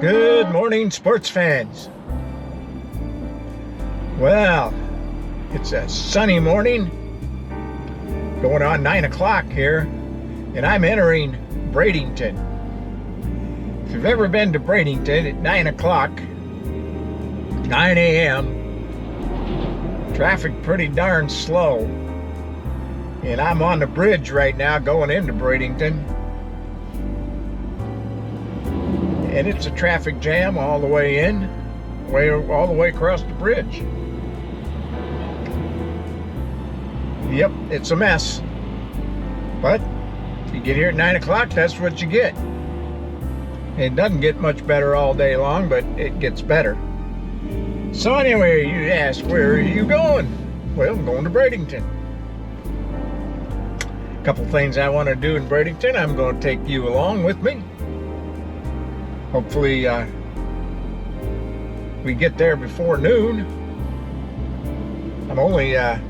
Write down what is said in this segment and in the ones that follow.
Good morning, sports fans. Well, it's a sunny morning, going on 9 o'clock here, and I'm entering Bradenton. If you've ever been to Bradenton at 9 o'clock, 9 a.m., traffic pretty darn slow, and I'm on the bridge right now going into Bradenton. And it's a traffic jam all the way in, all the way across the bridge. Yep, it's a mess. But if you get here at 9 o'clock, that's what you get. It doesn't get much better all day long, but it gets better. So anyway, you ask, where are you going? Well, I'm going to Bradenton. A couple things I want to do in Bradenton. I'm going to take you along with me. Hopefully we get there before noon. I'm only about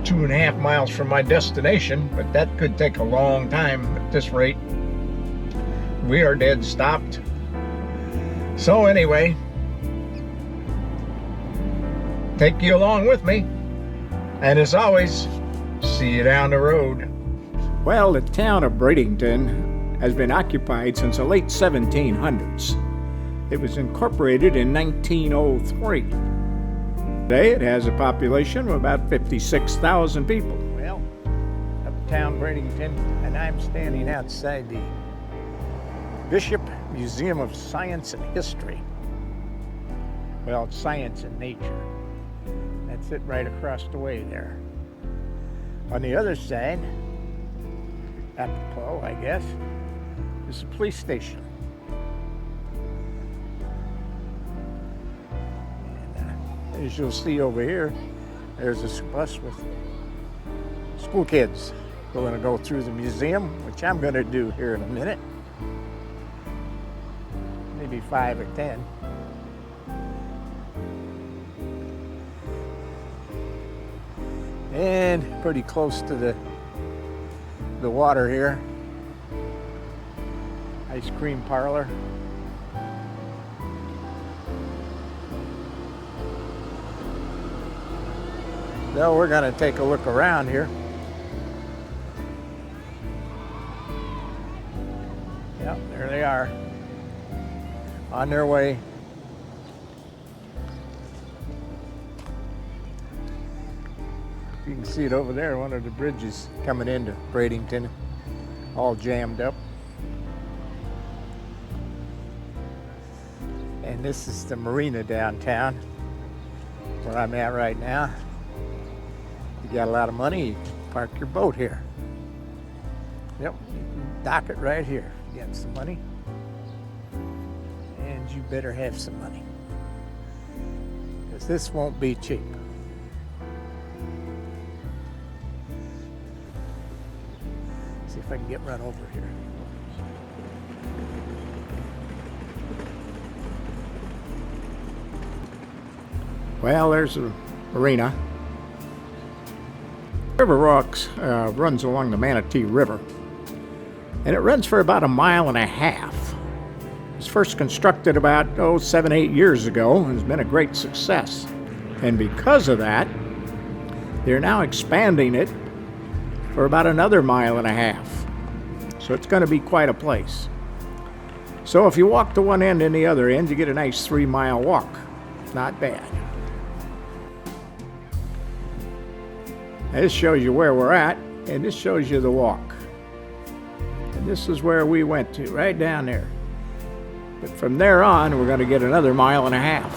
2.5 miles from my destination, but that could take a long time at this rate. We are dead stopped. So anyway, take you along with me. And as always, see you down the road. Well, the town of Bradenton has been occupied since the late 1700s. It was incorporated in 1903. Today it has a population of about 56,000 people. Well, uptown Bradenton, and I'm standing outside the Bishop Museum of Science and History. Well, it's Science and Nature. That's it right across the way there. On the other side, apropos, I guess, is a police station. And, as you'll see over here, there's a bus with school kids. We're going to go through the museum, which I'm going to do here in a minute. Maybe 5 or 10. And pretty close to the water here. Ice cream parlor. So we're going to take a look around here. Yep, there they are. On their way. You can see it over there, one of the bridges coming into Bradenton, all jammed up. And this is the marina downtown, where I'm at right now. You got a lot of money, you can park your boat here. Yep, you can dock it right here. You got some money, and you better have some money, because this won't be cheap. See if I can get run over here. Well, there's a marina. River Rocks runs along the Manatee River, and it runs for about 1.5 miles. It was first constructed about 7-8 years ago and has been a great success. And because of that, they're now expanding it for about another 1.5 miles. So it's going to be quite a place. So if you walk to one end and the other end, you get a nice 3-mile walk. Not bad. This shows you where we're at, and this shows you the walk. And this is where we went to, right down there. But from there on, we're going to get another 1.5 miles.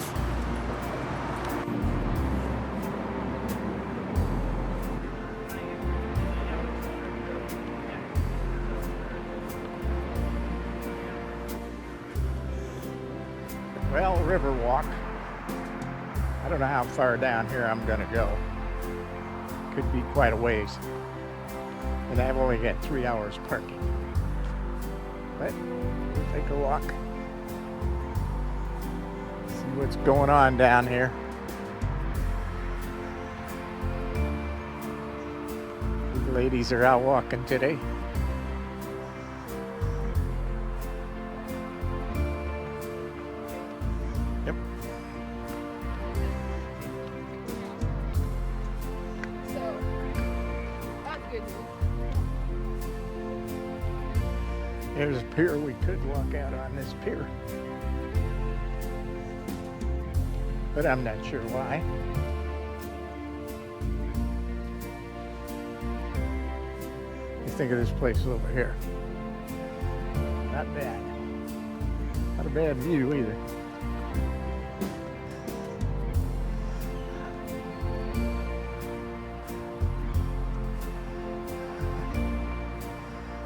Well, River Walk. I don't know how far down here I'm going to go. Could be quite a ways. And I've only got 3 hours parking. But we'll take a walk. See what's going on down here. Ladies are out walking today. Yep. So, that's good news. There's a pier we could walk out on, this pier. But I'm not sure why. What do you think of this place over here? Not bad. Not a bad view either.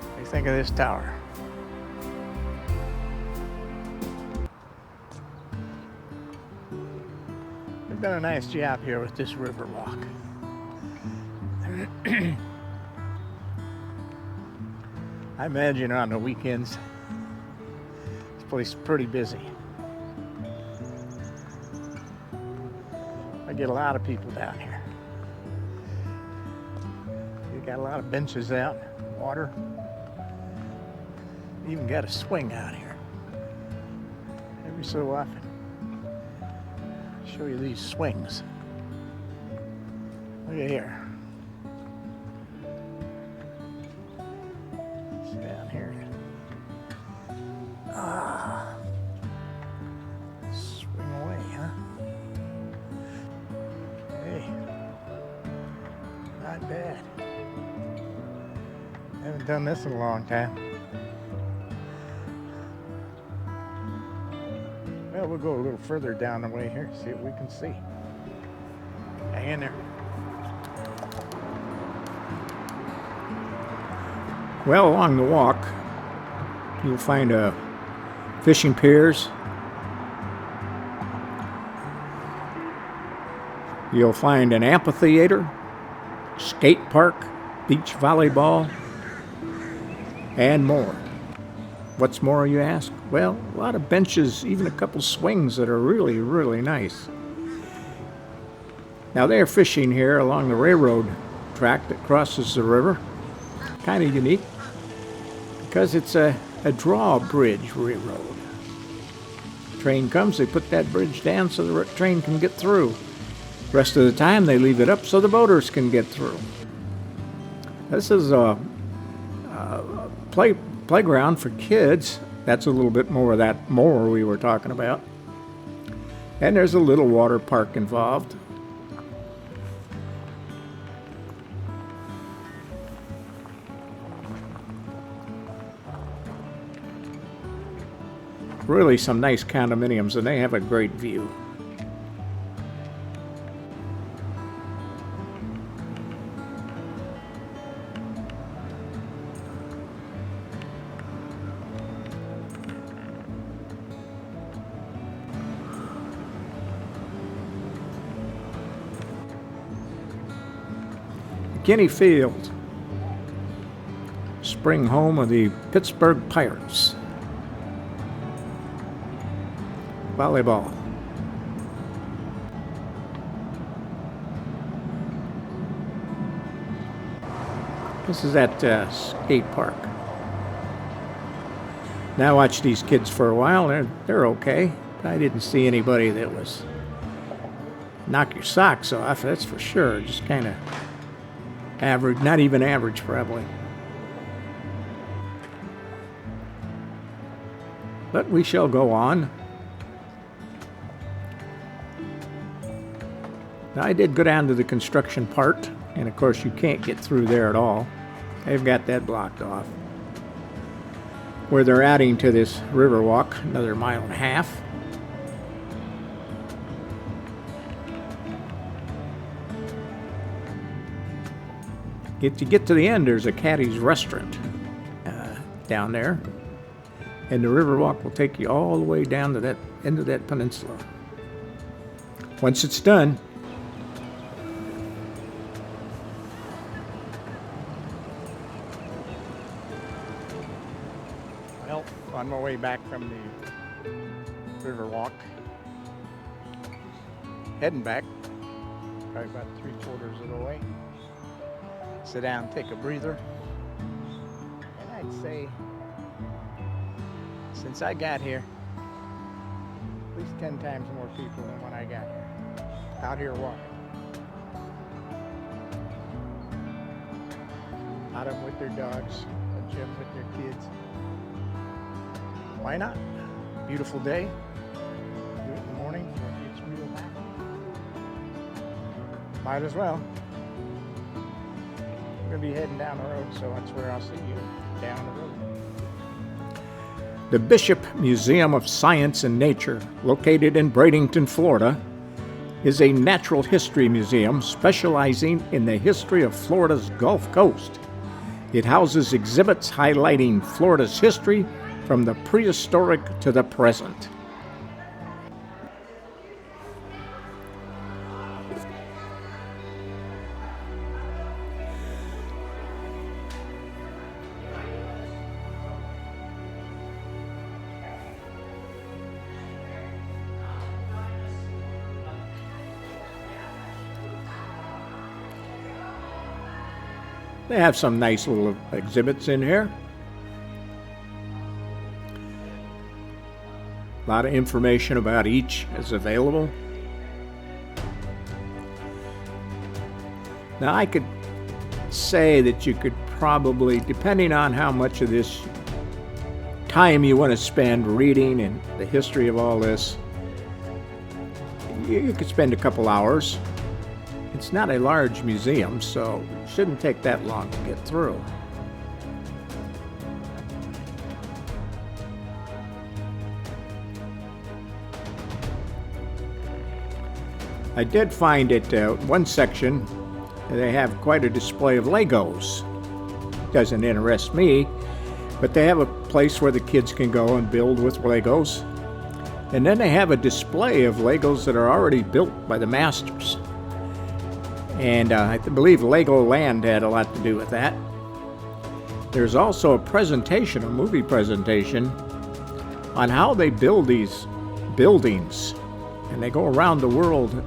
What do you think of this tower? They've done a nice job here with this river walk. I imagine on the weekends, this place is pretty busy. I get a lot of people down here. You got a lot of benches out, water. Even got a swing out here. Every so often. Show you these swings. Look at here. It's down here. Ah. Swing away, huh? Hey. Not bad. Haven't done this in a long time. Well, we'll go a little further down the way here, see what we can see. Hang in there. Well, along the walk, you'll find fishing piers. You'll find an amphitheater, skate park, beach volleyball, and more. What's more, you ask? Well, a lot of benches, even a couple swings that are really, really nice. Now, they're fishing here along the railroad track that crosses the river. Kind of unique because it's a drawbridge railroad. Train comes, they put that bridge down so the train can get through. Rest of the time, they leave it up so the boaters can get through. This is a playground for kids. That's a little bit more of that more we were talking about. And there's a little water park involved. Really some nice condominiums, and they have a great view. Guinea Field, spring home of the Pittsburgh Pirates. Volleyball. This is at skate park. Now I watched these kids for a while. They're okay. I didn't see anybody that was knock your socks off, that's for sure. Just kind of average, not even average probably. But we shall go on. Now I did go down to the construction part, and of course you can't get through there at all. They've got that blocked off. Where they're adding to this river walk, another 1.5 miles. To get to the end, there's a Caddy's restaurant down there, and the river walk will take you all the way down to that end of that peninsula. Once it's done, Well, on my way back from the river walk, heading back, probably about 3/4 of the way. sit down, take a breather. And I'd say, since I got here, at least 10 times more people than when I got here, out here walking. A lot of them with their dogs, a bunch of them with their kids. Why not? Beautiful day. Do it in the morning when it's real hot. Might as well. I'm gonna be heading down the road, so that's where I'll see you, down the road. The Bishop Museum of Science and Nature, located in Bradenton, Florida, is a natural history museum specializing in the history of Florida's Gulf Coast. It houses exhibits highlighting Florida's history from the prehistoric to the present. They have some nice little exhibits in here. A lot of information about each is available. Now I could say that you could probably, depending on how much of this time you want to spend reading and the history of all this, you could spend a couple hours. It's not a large museum, so it shouldn't take that long to get through. I did find at one section they have quite a display of Legos. Doesn't interest me, but they have a place where the kids can go and build with Legos. And then they have a display of Legos that are already built by the masters. And I believe Legoland had a lot to do with that. There's also a presentation, a movie presentation, on how they build these buildings. And they go around the world,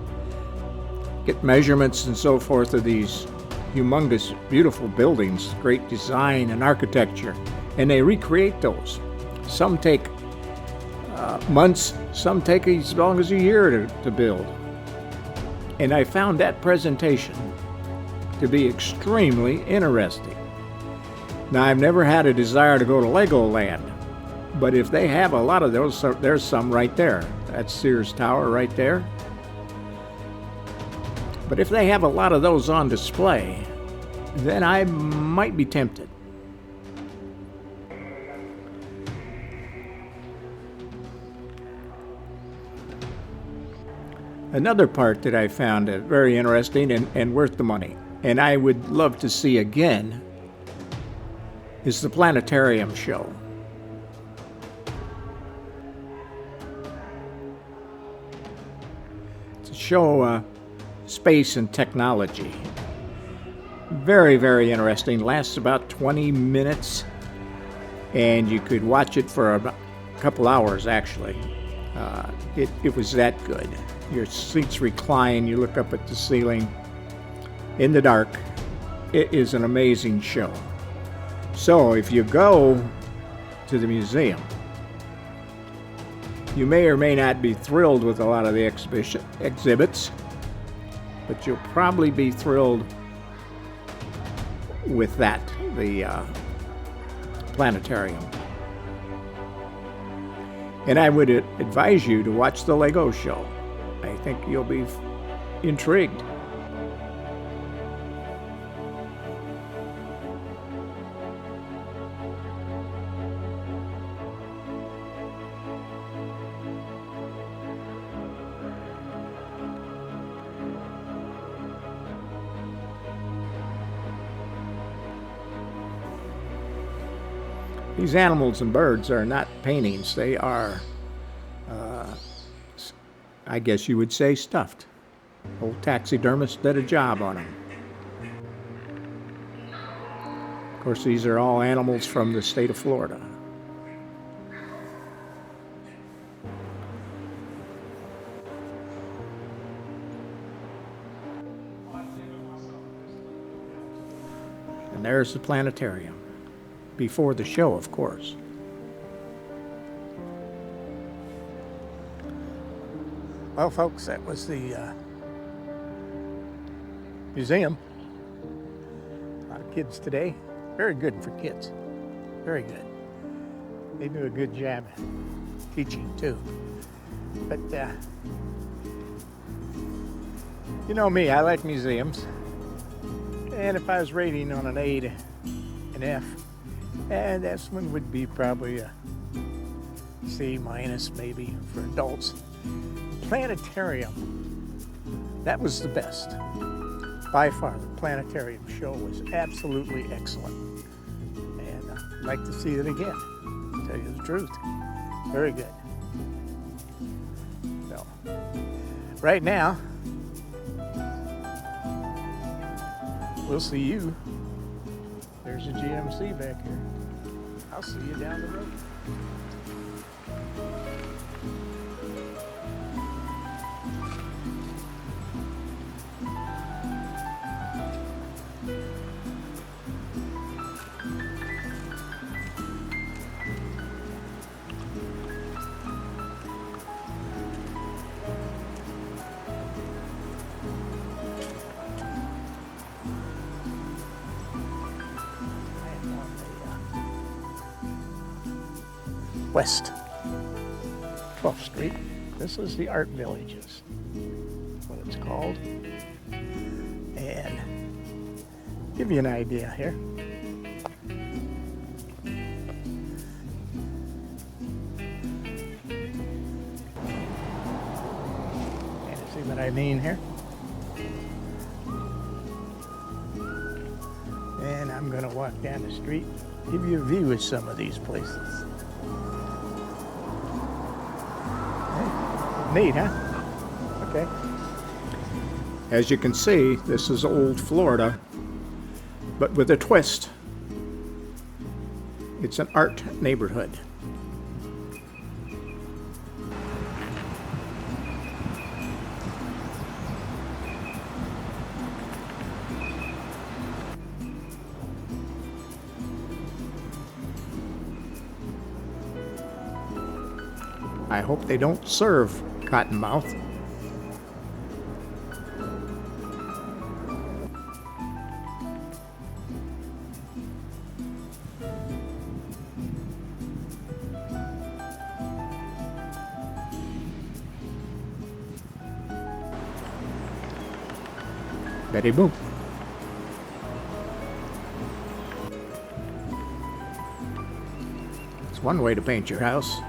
get measurements and so forth of these humongous, beautiful buildings, great design and architecture. And they recreate those. Some take months, some take as long as a year to build. And I found that presentation to be extremely interesting. Now, I've never had a desire to go to Legoland, but if they have a lot of those, there's some right there. That's Sears Tower right there. But if they have a lot of those on display, then I might be tempted. Another part that I found very interesting and worth the money, and I would love to see again, is the planetarium show. It's a show space and technology. Very, very interesting. Lasts about 20 minutes, and you could watch it for a couple hours, actually. It was that good. Your seats recline, you look up at the ceiling in the dark. It is an amazing show. So if you go to the museum, you may or may not be thrilled with a lot of the exhibits, but you'll probably be thrilled with that, the planetarium. And I would advise you to watch the Lego show. I think you'll be intrigued. These animals and birds are not paintings. They are, I guess you would say, stuffed. Old taxidermist did a job on them. Of course, these are all animals from the state of Florida. And there's the planetarium. Before the show, of course. Well, folks, that was the museum. A lot of kids today. Very good for kids. Very good. They do a good job teaching too. But you know me, I like museums. And if I was rating on an A to an F, and this one would be probably a C minus maybe for adults. Planetarium, that was the best. By far, the planetarium show was absolutely excellent. And I'd like to see it again, to tell you the truth. Very good. So, right now, we'll see you. There's a GMC back here. I'll see you down the road. West 12th Street. This is the Art Villages, what it's called. And give you an idea here. And see what I mean here? And I'm going to walk down the street, give you a view of some of these places. Neat, huh? Okay. As you can see, this is old Florida, but with a twist. It's an art neighborhood. I hope they don't serve cottonmouth. Betty Boop. It's one way to paint your house.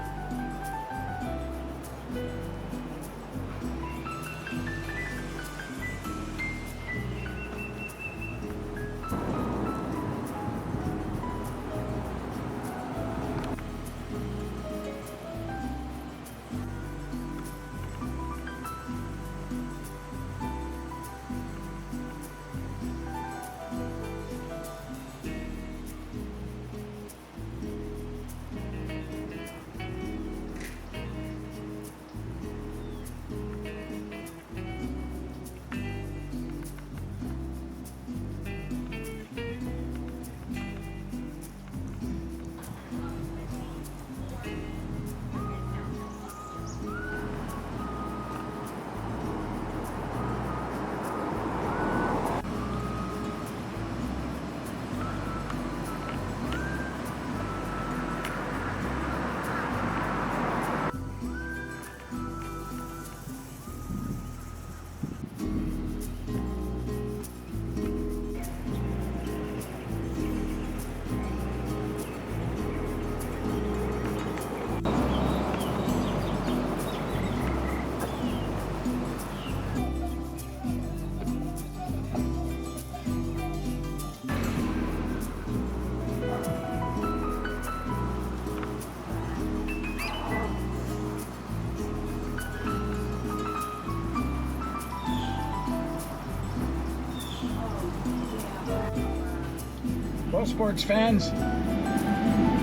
Well, sports fans,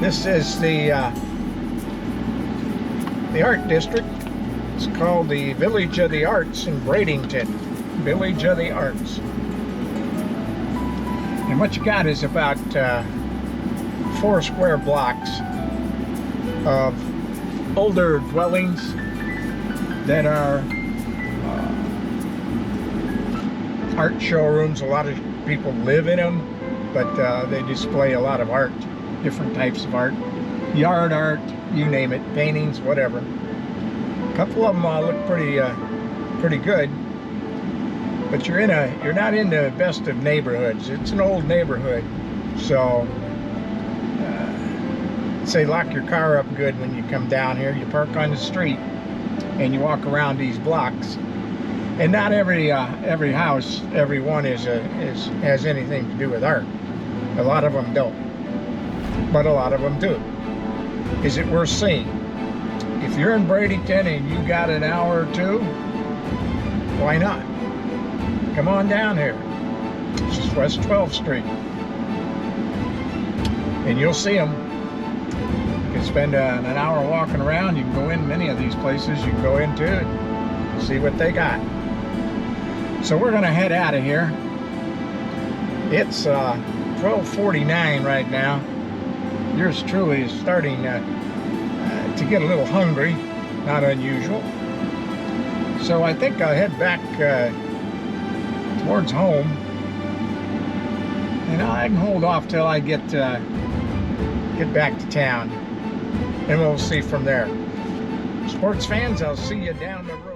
this is the art district. It's called the Village of the Arts in Bradenton. Village of the Arts. And what you got is about 4 square blocks of older dwellings that are art showrooms. A lot of people live in them, but they display a lot of art, different types of art, yard art, you name it, paintings, whatever. A couple of them look pretty good, but you're not in the best of neighborhoods. It's an old neighborhood, so say lock your car up good when you come down here. You park on the street and you walk around these blocks. And not every house, every one has anything to do with art. A lot of them don't, but a lot of them do. Is it worth seeing? If you're in Bradenton and you got an hour or two, why not? Come on down here. This is West 12th Street, and you'll see them. You can spend an hour walking around. You can go in many of these places. You can go into it, see what they got. So we're gonna head out of here. It's 12:49 right now. Yours truly is starting to get a little hungry, not unusual. So I think I'll head back towards home, and I can hold off till I get back to town, and we'll see from there. Sports fans, I'll see you down the road.